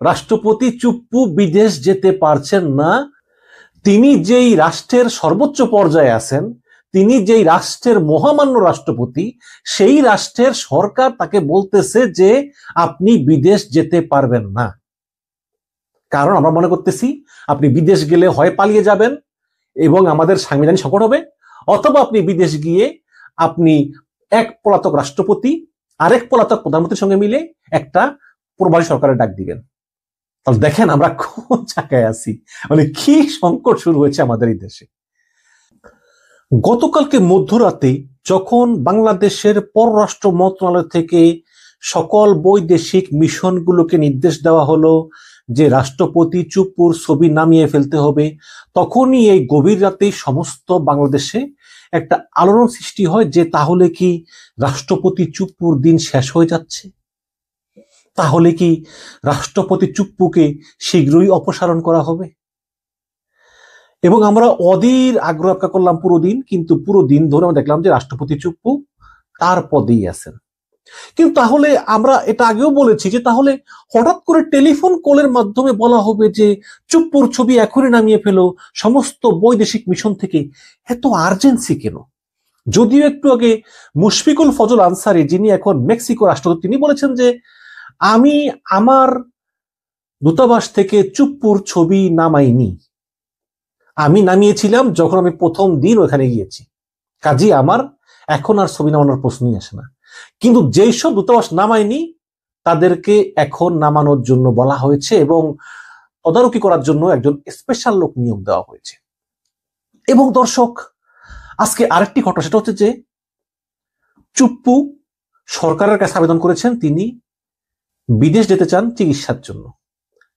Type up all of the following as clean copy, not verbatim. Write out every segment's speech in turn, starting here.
রাষ্ট্রপতি চুপ্পু বিদেশ যেতে পারছেন না। তিনি যেই রাষ্ট্রের সর্বোচ্চ পর্যায়ে আছেন, তিনি যেই রাষ্ট্রের মহামান্য রাষ্ট্রপতি, সেই রাষ্ট্রের সরকার তাকে বলতেছে যে আপনি বিদেশ যেতে পারবেন না। কারণ আমরা মনে করতেছি আপনি বিদেশ গেলে হয় পালিয়ে যাবেন এবং আমাদের সাংবিধানিক সংকট হবে, অথবা আপনি বিদেশ গিয়ে আপনি এক পলাতক রাষ্ট্রপতি আরেক পলাতক প্রধানমন্ত্রীর সঙ্গে মিলে একটা প্রবাসী সরকারের ডাক দিবেন। তাহলে দেখেন আমরা কোন জায়গায় আছি, মানে কি সংকট শুরু হয়েছে আমাদের এই দেশে। গতকালকে মধ্যরাতে যখন বাংলাদেশের পররাষ্ট্র মন্ত্রণালয় থেকে সকল বৈদেশিক মিশনগুলোকে নির্দেশ দেওয়া হলো যে রাষ্ট্রপতি চুপ্পুর ছবি নামিয়ে ফেলতে হবে, তখনই এই গভীর রাতে সমস্ত বাংলাদেশে একটা আলোড়ন সৃষ্টি হয় যে তাহলে কি রাষ্ট্রপতি চুপ্পুর দিন শেষ হয়ে যাচ্ছে? তাহলে কি রাষ্ট্রপতি চুপ্পুকে শীঘ্রই অপসারণ করা হবে? এবং আমরা অধীর আগ্রহ অপেক্ষা করলাম পুরো দিন, কিন্তু পুরো দিন ধরে আমরা দেখলাম যে রাষ্ট্রপতি চুপ্পু তার পদেই আছেন। কিন্তু তাহলে আমরা এটা আগেও বলেছি যে তাহলে হঠাৎ করে টেলিফোন কলের মাধ্যমে বলা হবে যে চুপ্পুর ছবি এখনই নামিয়ে ফেলো সমস্ত বৈদেশিক মিশন থেকে, এত আর্জেন্সি কেন? যদিও একটু আগে মুশফিকুল ফজল আনসারী, যিনি এখন মেক্সিকো রাষ্ট্রদূত, তিনি বলেছেন যে আমি আমার দূতাবাস থেকে চুপ্পুর ছবি নামাইনি, আমি নামিয়েছিলাম যখন আমি প্রথম দিন ওখানে গিয়েছি, কাজী আমার এখন আর ছবি নামানোর প্রশ্নই আসে না। কিন্তু যেই সব দূতাবাস নামায়নি তাদেরকে এখন নামানোর জন্য বলা হয়েছে এবং তদারকি করার জন্য একজন স্পেশাল লোক নিয়োগ দেওয়া হয়েছে। এবং দর্শক, আজকে আরেকটি ঘটনা, সেটা হচ্ছে যে চুপ্পু সরকারের কাছে আবেদন করেছেন, তিনি বিদেশ যেতে চান চিকিৎসার জন্য,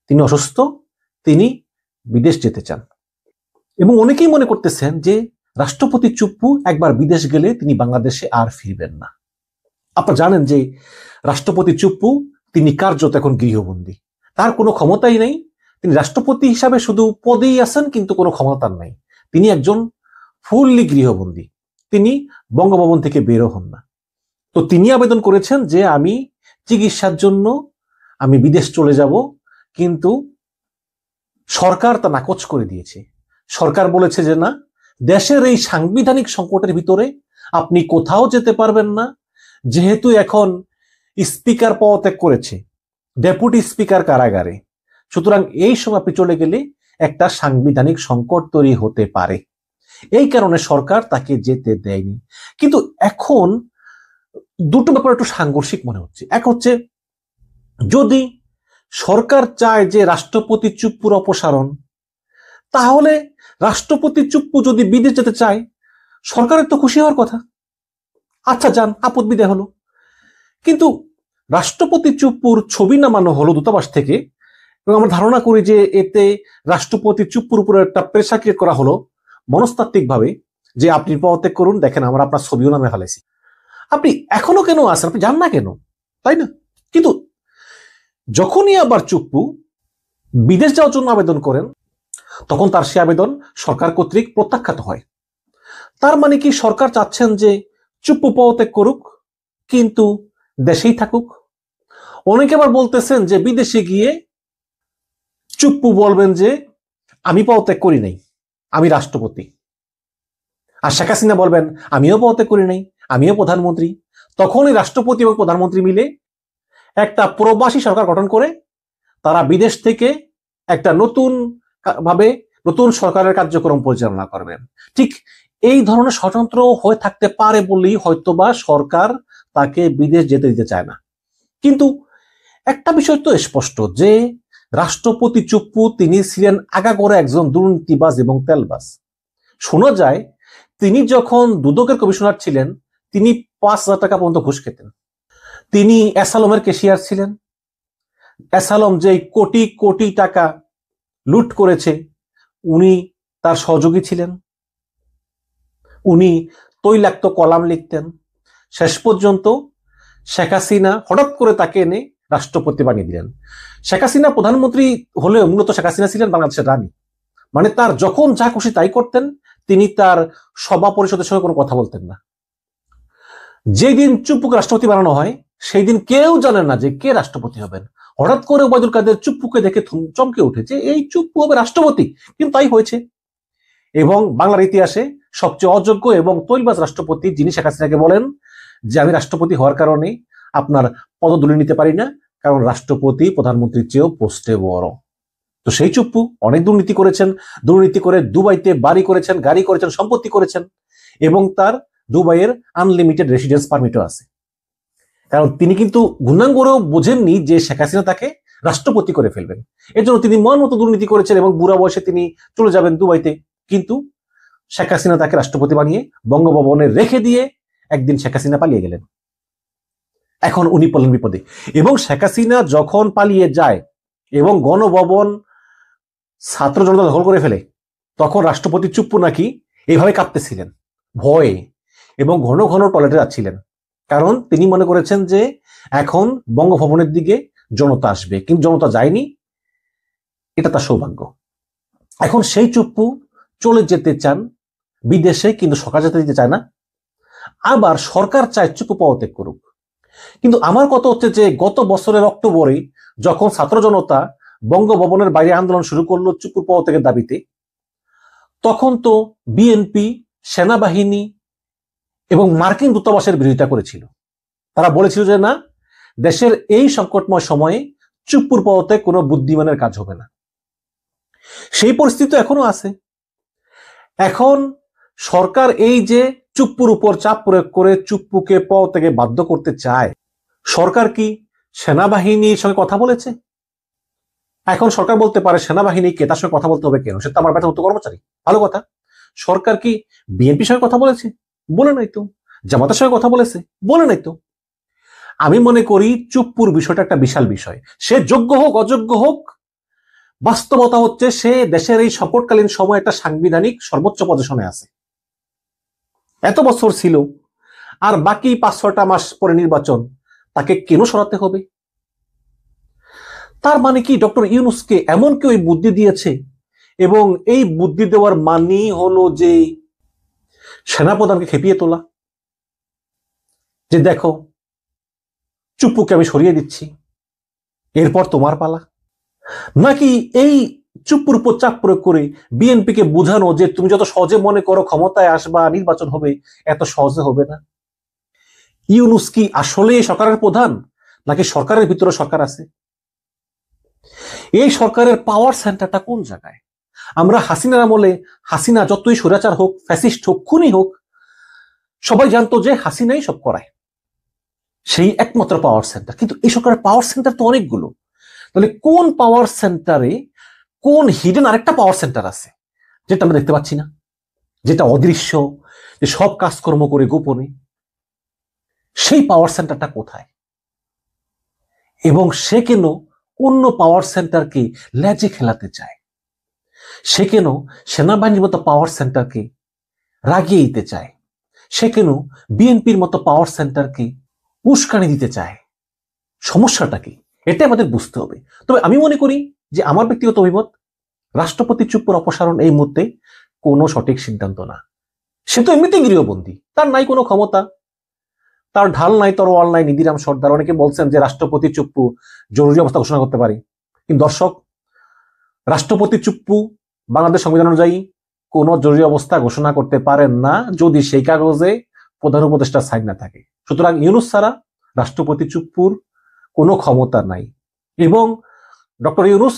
তিনি অসুস্থ, তিনি বিদেশ যেতে চান। এবং অনেকেই মনে করতেছেন যে রাষ্ট্রপতি চুপ্পু একবার বিদেশ গেলে তিনি বাংলাদেশে আর ফিরবেন না। আপনারা জানেন যে রাষ্ট্রপতি চুপ্পু তিনি কার্যত এখন গৃহবন্দী, তার কোনো ক্ষমতাই নেই, তিনি রাষ্ট্রপতি হিসাবে শুধু পদেই আছেন কিন্তু কোনো ক্ষমতা নাই, তিনি একজন ফুললি গৃহবন্দী, তিনি বঙ্গভবন থেকে বেরো হন না। তো তিনি আবেদন করেছেন যে আমি চিকিৎসার জন্য আমি বিদেশ চলে যাব, কিন্তু সরকার তা নাকচ করে দিয়েছে। সরকার বলেছে যে না, দেশের এই সাংবিধানিক সংকটের ভিতরে আপনি কোথাও যেতে পারবেন না, যেহেতু এখন স্পিকার পদত্যাগ করেছে, ডেপুটি স্পিকার কারাগারে, সুতরাং এই সময় আপনি চলে গেলে একটা সাংবিধানিক সংকট তৈরি হতে পারে, এই কারণে সরকার তাকে যেতে দেয়নি। কিন্তু এখন দুটো ব্যাপার একটু সাংঘর্ষিক মনে হচ্ছে। এক হচ্ছে, যদি সরকার চায় যে রাষ্ট্রপতি চুপ্পুর অপসারণ, তাহলে রাষ্ট্রপতি চুপ্পু যদি বিদেশ যেতে চায় সরকারের তো খুশি হওয়ার কথা, আচ্ছা যান, আপদ বিদায় হলো। কিন্তু রাষ্ট্রপতি চুপ্পুর ছবি নামানো হলো দূতাবাস থেকে, এবং আমরা ধারণা করি যে এতে রাষ্ট্রপতি চুপ্পুর উপরে একটা প্রেসার ক্রিয়েট করা হলো মনস্তাত্ত্বিক ভাবে, যে আপনি পদত্যাগ করুন, দেখেন আমরা আপনার ছবিও নামে ফেলেছি, আপনি এখনো কেন আছেন, আপনি যান না কেন, তাই না? কিন্তু যখনই আবার চুপ্পু বিদেশ যাওয়ার জন্য আবেদন করেন, তখন তার সে আবেদন সরকার কর্তৃক প্রত্যাখ্যাত হয়। তার মানে কি সরকার চাচ্ছেন যে চুপ্পু পদত্যাগ করুক কিন্তু দেশেই থাকুক? অনেকে আবার বলতেছেন যে বিদেশে গিয়ে চুপ্পু বলবেন যে আমি পদত্যাগ করি নাই, আমি রাষ্ট্রপতি, আর শেখ হাসিনা বলবেন আমিও পদত্যাগ করি নাই, আমিও প্রধানমন্ত্রী। তখনই রাষ্ট্রপতি এবং প্রধানমন্ত্রী মিলে একটা প্রবাসী সরকার গঠন করে তারা বিদেশ থেকে একটা নতুন সরকারের কার্যক্রম পরিচালনা করবেন। ঠিক এই ধরনের স্বতন্ত্র হয়ে থাকতে পারে বলেই হয়তোবা সরকার তাকে বিদেশ যেতে দিতে চায় না। কিন্তু একটা বিষয় তো স্পষ্ট যে রাষ্ট্রপতি চুপ্পু তিনি ছিলেন আগাগোড়া একজন দুর্নীতিবাজ এবং তেলবাজ। শোনা যায় তিনি যখন দুদকের কমিশনার ছিলেন তিনি 5,000 টাকা পর্যন্ত ঘুষ খেতেন। তিনি অ্যাসালমের ক্যাশিয়ার ছিলেন। অ্যাসালম যে কোটি কোটি টাকা লুট করেছে উনি তার সহযোগী ছিলেন। উনি তৈলাক্ত কলাম লিখতেন। শেষ পর্যন্ত শেখ হাসিনা হঠাৎ করে তাকে এনে রাষ্ট্রপতি বানিয়ে দিলেন। শেখ হাসিনা প্রধানমন্ত্রী হলেও মূলত শেখ হাসিনা ছিলেন বাংলাদেশের রানী, মানে তার যখন যা খুশি তাই করতেন, তিনি তার সভা পরিষদের সঙ্গে কোনো কথা বলতেন না। যেই দিন চুপ্পুকে রাষ্ট্রপতি বানানো হয় সেই দিন কেউ জানেন না যে কে রাষ্ট্রপতি হবেন। হঠাৎ করে ওবায়দুল কাদের চুপ্পুকে দেখে চমকে উঠেছে, এই চুপ্পু হবে রাষ্ট্রপতি। কিন্তু তাই হয়েছে। এবং বাংলার ইতিহাসে সবচেয়ে অযোগ্য এবং তৈলবাজ রাষ্ট্রপতি যিনি শেখ হাসিনাকে বলেন যে আমি রাষ্ট্রপতি হওয়ার কারণে আপনার পদদুলি নিতে পারি না, কারণ রাষ্ট্রপতি প্রধানমন্ত্রীর চেয়েও পোস্টে বড়। তো সেই চুপ্পু অনেক দুর্নীতি করেছেন, দুর্নীতি করে দুবাইতে বাড়ি করেছেন, গাড়ি করেছেন, সম্পত্তি করেছেন, এবং তার দুবাইয়ের আনলিমিটেড রেসিডেন্স পারমিটও আছে। কারণ তিনি কিন্তু গুণাঙ্গরেও বোঝেননি যে শেখ হাসিনা তাকে রাষ্ট্রপতি করে ফেলবেন। এর জন্য তিনি মন মতো দুর্নীতি করেছেন এবং বুড়া বয়সে তিনি চলে যাবেন দুবাইতে। কিন্তু শেখ হাসিনা তাকে রাষ্ট্রপতি বানিয়ে বঙ্গভবনে রেখে দিয়ে একদিন শেখ হাসিনা পালিয়ে গেলেন। এখন উনি পড়লেন বিপদে। এবং শেখ হাসিনা যখন পালিয়ে যায় এবং গণভবন ছাত্র জনতা দখল করে ফেলে, তখন রাষ্ট্রপতি চুপ্পু নাকি এইভাবে কাঁপতেছিলেন ভয়ে এবং ঘন ঘন টয়লেটে যাচ্ছিলেন। কারণ তিনি মনে করেছেন যে এখন বঙ্গভবনের দিকে জনতা আসবে, কিন্তু জনতা যায়নি, এটা তার সৌভাগ্য। এখন সেই চুপ্পু চলে যেতে চান বিদেশে, কিন্তু সরকার যেতে দিতে চায় না। আবার সরকার চায় চুপ্পু পদত্যাগ করুক। কিন্তু আমার কথা হচ্ছে যে গত বছরের অক্টোবরে যখন ছাত্র জনতা বঙ্গভবনের বাইরে আন্দোলন শুরু করলো চুপ্পুর পদত্যাগের দাবিতে, তখন তো বিএনপি, সেনাবাহিনী এবং মার্কিন দূতাবাসের বিরোধিতা করেছিল। তারা বলেছিল যে না, দেশের এই সংকটময় সময়ে চুপ্পুর পদত্যাগ কোনো বুদ্ধিমানের কাজ হবে না। সেই পরিস্থিতি এখনো আছে। এখন সরকার এই যে চুপ্পুর উপর চাপ প্রয়োগ করে চুপ্পুকে পদত্যাগে বাধ্য করতে চায়, সরকার কি সেনাবাহিনীর সঙ্গে কথা বলেছে? এখন সরকার বলতে পারে সেনাবাহিনীকে তার সঙ্গে কথা বলতে হবে কেন, সে তো আমার বেতনভুক্ত কর্মচারী। ভালো কথা। সরকার কি বিএনপির সঙ্গে কথা বলেছে? বলে নাই তো। জামাতের সঙ্গে কথা বলেছে? বলে নাই তো। আমি মনে করি চুপ্পুর বিষয়টা একটা বিশাল বিষয়। সে যোগ্য হোক অযোগ্য হোক, বাস্তবতা হচ্ছে সে দেশের এই সংকটকালীন সময় একটা সাংবিধানিক সর্বোচ্চ পজিশনে আছে। এত বছর ছিল, আর বাকি 5-6টা মাস পরে নির্বাচন, তাকে কেন সরাতে হবে? তার মানে কি ডক্টর ইউনূসকে এমন কেউ বুদ্ধি দিয়েছে, এবং এই বুদ্ধি দেওয়ার মানেই হলো যে সেনাপ্রধানকে খেপিয়ে তোলা, যে দেখো চুপ্পুকে আমি সরিয়ে দিচ্ছি, এরপর তোমার পালা? নাকি এই চুপ্পুর উপর চাপ প্রয়োগ করে বিএনপিকে বোঝানো যে তুমি যত সহজে মনে করো ক্ষমতায় আসবা, নির্বাচন হবে, এত সহজে হবে না? ইউনূস কি আসলে সরকারের প্রধান, নাকি সরকারের ভিতরে সরকার আছে? এই সরকারের পাওয়ার সেন্টারটা কোন জায়গায়? আমরা হাসিনার আমলে, হাসিনা যতই স্বৈরাচার হোক, ফ্যাসিস্ট হোক, খুনি হোক, সবাই জানতো যে হাসিনাই সব করায়, সেই একমাত্র পাওয়ার সেন্টার। কিন্তু এই সরকারের পাওয়ার সেন্টার তো অনেকগুলো। তাহলে কোন পাওয়ার সেন্টারে কোন হিডেন আরেকটা পাওয়ার সেন্টার আছে যেটা আমরা দেখতে পাচ্ছি না, যেটা অদৃশ্য, যে সব কাজকর্ম করে গোপনে? সেই পাওয়ার সেন্টারটা কোথায়? এবং সে কেন অন্য পাওয়ার সেন্টারকে লেজে খেলাতে চায়? সে কেন সেনাবাহিনীর মতো পাওয়ার সেন্টারকে রাগিয়ে দিতে চায়? সে কেন বিএনপির মতো পাওয়ার সেন্টারকে উস্কানি দিতে চায়? সমস্যাটা কি, এটা আমাদের বুঝতে হবে। তবে আমি মনে করি যে আমার ব্যক্তিগত অভিমত, রাষ্ট্রপতি চুপ্পুর অপসারণ এই মুহূর্তে কোনো সঠিক সিদ্ধান্ত না। সে তো এমনিতেই গৃহবন্দী, তার নাই কোনো ক্ষমতা, তার ঢাল নাই, তরোয়াল নাই, নিধিরাম সর্দার। অনেকে বলছেন যে রাষ্ট্রপতি চুপ্পু জরুরি অবস্থা ঘোষণা করতে পারে, কিন্তু দর্শক, রাষ্ট্রপতি চুপ্পু বাংলাদেশ সংবিধান অনুযায়ী কোন জরুরি অবস্থা ঘোষণা করতে পারেন না যদি সেই কাগজে প্রধান উপদেষ্টা সাইন না থাকে। সুতরাং ইউনূস ছাড়া রাষ্ট্রপতি চুপ্পুর কোনো ক্ষমতা নাই। এবং ডক্টর ইউনূস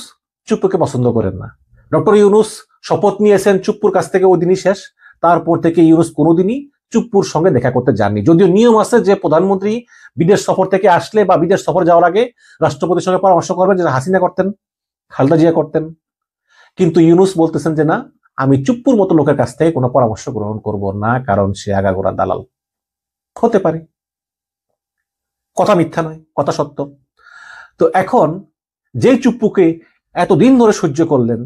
চুপ্পুকে পছন্দ করেন না। ডক্টর ইউনূস শপথ নিয়েছেন চুপ্পুর কাছ থেকে, ওই দিনই শেষ। তারপর থেকে ইউনূস কোনোদিনই চুপ্পুর সঙ্গে দেখা করতে যাননি। যদিও নিয়ম আছে যে প্রধানমন্ত্রী বিদেশ সফর থেকে আসলে বা বিদেশ সফর যাওয়ার আগে রাষ্ট্রপতির সঙ্গে পরামর্শ করবেন, যেটা হাসিনা করতেন, খালেদা জিয়া করতেন। কিন্তু ইউনূস বলতেছেন যে না, আমি চুপ্পুর মতো লোকের কাছ থেকে কোনো পরামর্শ গ্রহণ করব না, কারণ সে আগাগোড়া দালাল। হতে পারে, কথা মিথ্যা নয়, কথা সত্য। তো এখন যে চুপ্পুকে এতদিন ধরে সহ্য করলেন,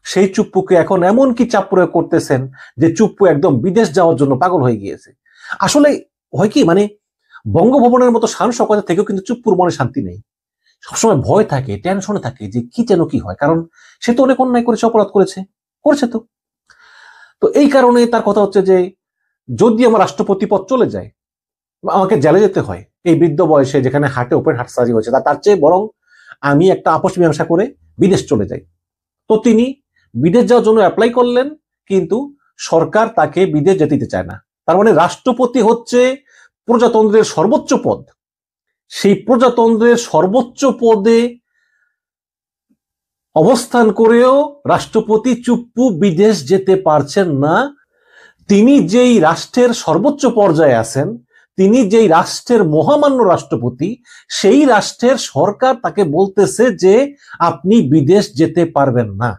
সেই চুপ্পুকে এখন এমন কি চাপ প্রয়োগ করতেছেন যে চুপ্পু একদম বিদেশ যাওয়ার জন্য পাগল হয়ে গিয়েছে। আসলে হয় কি, মানে বঙ্গভবনের মতো শান শওকতের থেকেও কিন্তু চুপ্পুর মনে শান্তি নেই। সবসময় ভয় থাকে, টেনশনে থাকে যে কি যেন কি হয়, কারণ সে তো অনেক অন্যায় করেছে, অপরাধ করেছে তো। তো এই কারণে তার কথা হচ্ছে যে যদি আমার রাষ্ট্রপতি পদ চলে যায়, আমাকে জেলে যেতে হয় এই বৃদ্ধ বয়সে, যেখানে হার্টে ওপেন হার্ট সার্জারি হয়েছে, তার চেয়ে বরং আমি একটা আপোষ মীমাংসা করে বিদেশ চলে যাই। তো তিনি বিদেশ যাওয়ার জন্য অ্যাপ্লাই করলেন, কিন্তু সরকার তাকে বিদেশ যেতে দিতে চায় না। তার মানে রাষ্ট্রপতি হচ্ছে প্রজাতন্ত্রের সর্বোচ্চ পদ। সেই প্রজাতন্ত্রের সর্বোচ্চ পদে অবস্থান করেও রাষ্ট্রপতি চুপ্পু বিদেশ যেতে পারছেন না। তিনি যেই রাষ্ট্রের সর্বোচ্চ পর্যায়ে আছেন, তিনি যেই রাষ্ট্রের মহামান্য রাষ্ট্রপতি, সেই রাষ্ট্রের সরকার তাকে বলতেছে যে আপনি বিদেশ যেতে পারবেন না।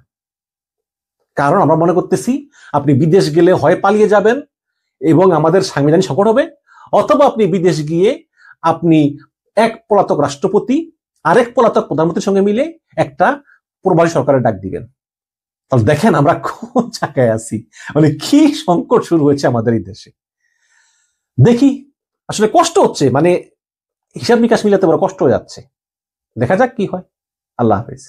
কারণ আমরা মনে করতেছি আপনি বিদেশ গেলে হয় পালিয়ে যাবেন এবং আমাদের সাংবিধানিক সংকট হবে, অথবা আপনি বিদেশ গিয়ে আপনি এক পলাতক রাষ্ট্রপতি আরেক পলাতক প্রধানমন্ত্রীর সঙ্গে মিলে একটা প্রবাসী সরকারের ডাক দিবেন। তাহলে দেখেন আমরা কোন জায়গায় আছি, মানে কি সংকট শুরু হয়েছে আমাদের এই দেশে। দেখি, আসলে কষ্ট হচ্ছে, মানে হিসাব নিকাশ মিলাতে বড় কষ্ট হয়ে যাচ্ছে। দেখা যাক কি হয়। আল্লাহ হাফেজ।